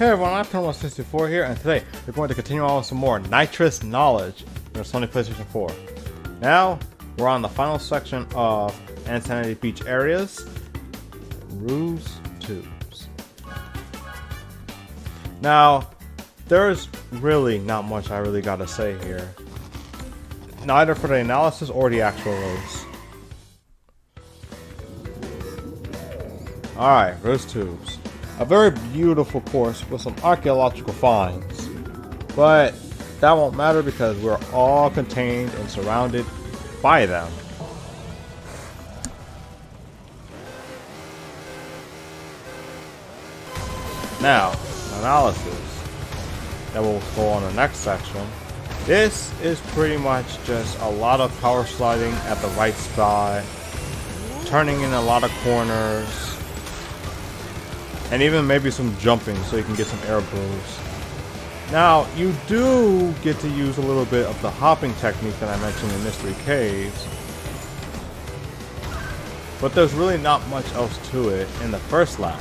Hey everyone, I'm Anthon-64 here, and today we're going to continue on with some more Nitrous knowledge in the Sony PlayStation 4. Now, we're on the final section of Insanity Beach areas, Ruse Tubes. Now, there's really not much I really gotta say here, neither for the analysis or the actual ruse. Alright, Ruse Tubes. A very beautiful course with some archaeological finds, but that won't matter because we're all contained and surrounded by them. Now, analysis that will go on the next section. This is pretty much just a lot of power sliding at the right spot, turning in a lot of corners, and even maybe some jumping so you can get some air boosts. Now, you do get to use a little bit of the hopping technique that I mentioned in Mystery Caves, but there's really not much else to it in the first lap.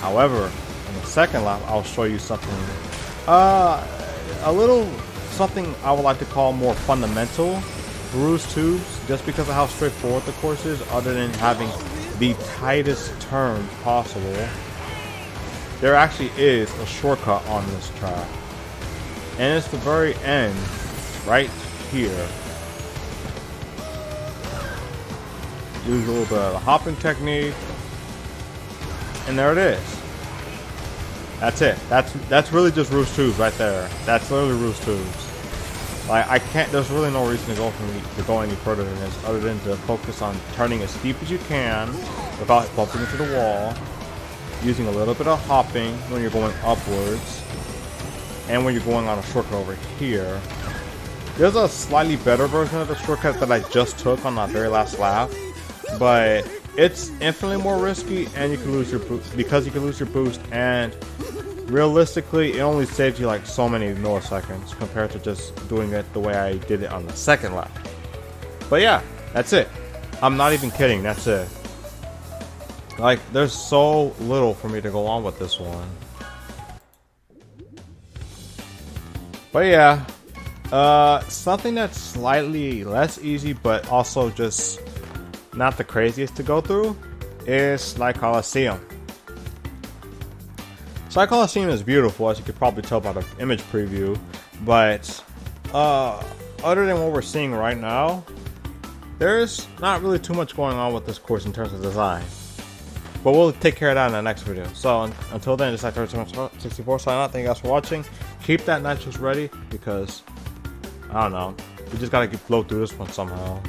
However, in the second lap, I'll show you something, a little something I would like to call more fundamental for Ruse Tubes, just because of how straightforward the course is, other than having the tightest turns possible. There actually is a shortcut on this track, and it's the very end, right here. Use a little bit of the hopping technique, and there it is. That's it. That's really just Ruse Tubes right there. That's literally Ruse Tubes. Like, I can't. There's really no reason to go any further than this, other than to focus on turning as steep as you can without bumping into the wall, using a little bit of hopping when you're going upwards, and when you're going on a shortcut over here. There's a slightly better version of the shortcut that I just took on that very last lap, but it's infinitely more risky, and you can lose your boost because you can lose your boost, and realistically it only saves you like so many milliseconds compared to just doing it the way I did it on the second lap. But yeah, that's it. I'm not even kidding, that's it. Like, there's so little for me to go on with this one. But yeah, something that's slightly less easy but also just not the craziest to go through is Sly Coliseum. Sly Coliseum is beautiful, as you could probably tell by the image preview, but other than what we're seeing right now, there's not really too much going on with this course in terms of design. But we'll take care of that in the next video. So until then, this is Anthon-64 signing out. Thank you guys for watching. Keep that Nitrous ready because, I don't know, we just gotta flow through this one somehow.